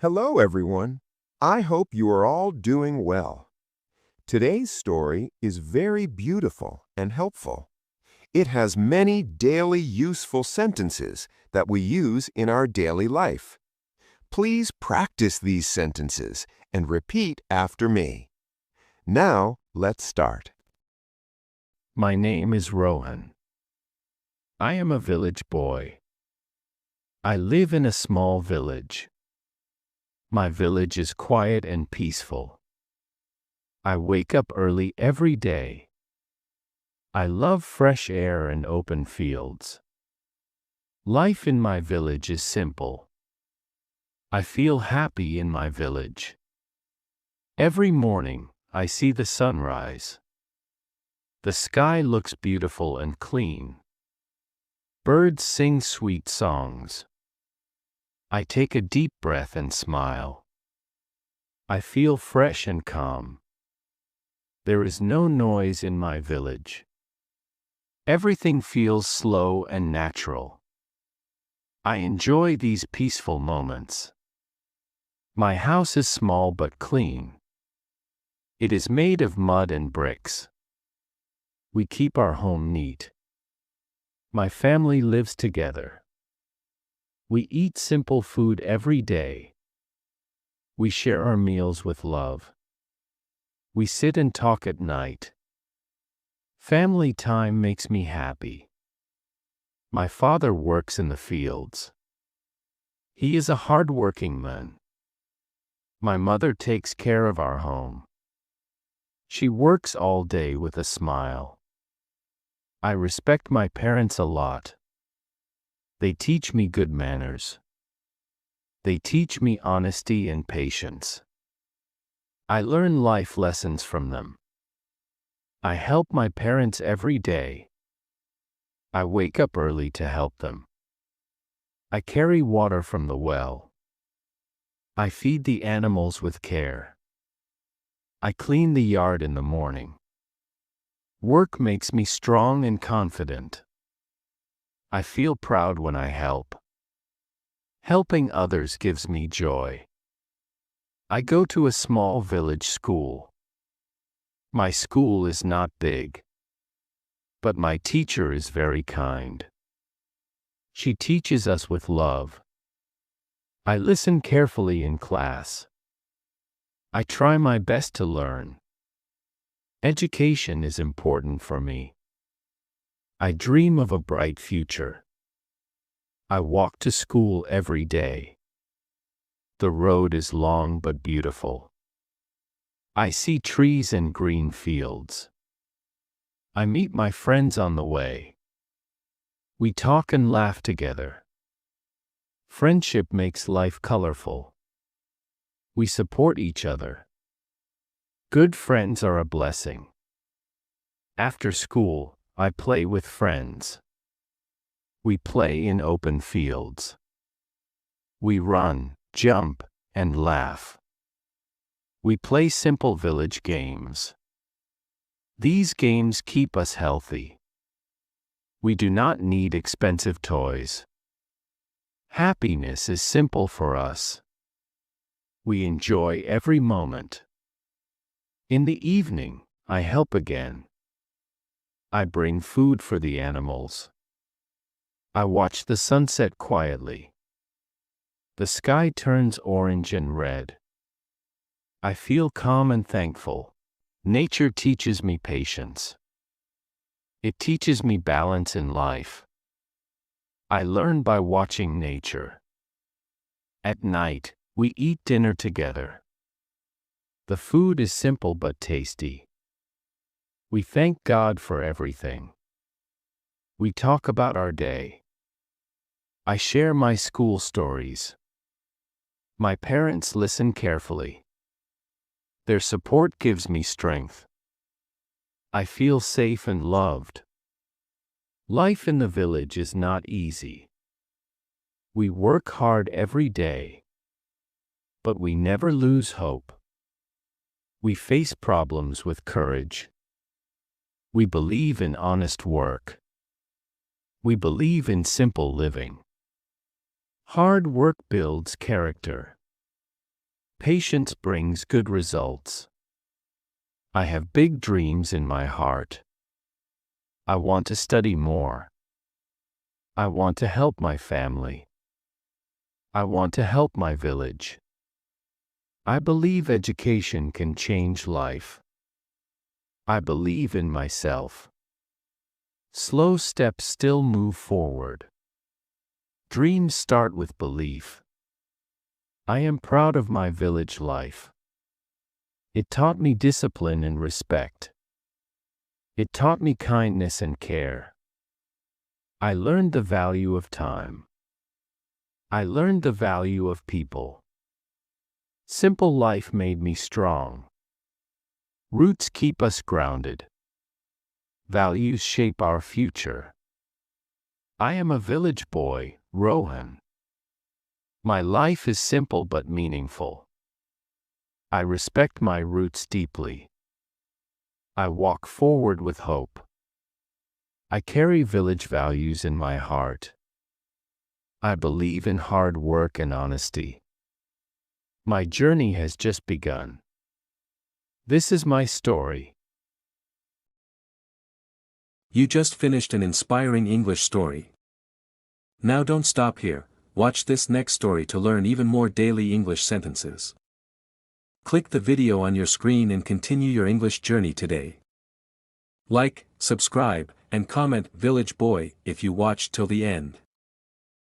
Hello, everyone. I hope you are all doing well. Today's story is very beautiful and helpful. It has many daily useful sentences that we use in our daily life. Please practice these sentences and repeat after me. Now, let's start. My name is Rohan. I am a village boy. I live in a small village. My village is quiet and peaceful. I wake up early every day. I love fresh air and open fields. Life in my village is simple. I feel happy in my village. Every morning, I see the sunrise. The sky looks beautiful and clean. Birds sing sweet songs. I take a deep breath and smile. I feel fresh and calm. There is no noise in my village. Everything feels slow and natural. I enjoy these peaceful moments. My house is small but clean. It is made of mud and bricks. We keep our home neat. My family lives together. We eat simple food every day. We share our meals with love. We sit and talk at night. Family time makes me happy. My father works in the fields. He is a hard-working man. My mother takes care of our home. She works all day with a smile. I respect my parents a lot. They teach me good manners. They teach me honesty and patience. I learn life lessons from them. I help my parents every day. I wake up early to help them. I carry water from the well. I feed the animals with care. I clean the yard in the morning. Work makes me strong and confident. I feel proud when I help. Helping others gives me joy. I go to a small village school. My school is not big, but my teacher is very kind. She teaches us with love. I listen carefully in class. I try my best to learn. Education is important for me. I dream of a bright future. I walk to school every day. The road is long but beautiful. I see trees and green fields. I meet my friends on the way. We talk and laugh together. Friendship makes life colorful. We support each other. Good friends are a blessing. After school, I play with friends. We play in open fields. We run, jump, and laugh. We play simple village games. These games keep us healthy. We do not need expensive toys. Happiness is simple for us. We enjoy every moment. In the evening, I help again. I bring food for the animals. I watch the sunset quietly. The sky turns orange and red. I feel calm and thankful. Nature teaches me patience. It teaches me balance in life. I learn by watching nature. At night, we eat dinner together. The food is simple but tasty. We thank God for everything. We talk about our day. I share my school stories. My parents listen carefully. Their support gives me strength. I feel safe and loved. Life in the village is not easy. We work hard every day. But we never lose hope. We face problems with courage. We believe in honest work. We believe in simple living. Hard work builds character. Patience brings good results. I have big dreams in my heart. I want to study more. I want to help my family. I want to help my village. I believe education can change life. I believe in myself. Slow steps still move forward. Dreams start with belief. I am proud of my village life. It taught me discipline and respect. It taught me kindness and care. I learned the value of time. I learned the value of people. Simple life made me strong. Roots keep us grounded. Values shape our future. I am a village boy, Rohan. My life is simple but meaningful. I respect my roots deeply. I walk forward with hope. I carry village values in my heart. I believe in hard work and honesty. My journey has just begun. This is my story. You just finished an inspiring English story. Now don't stop here, watch this next story to learn even more daily English sentences. Click the video on your screen and continue your English journey today. Like, subscribe, and comment Village Boy if you watched till the end.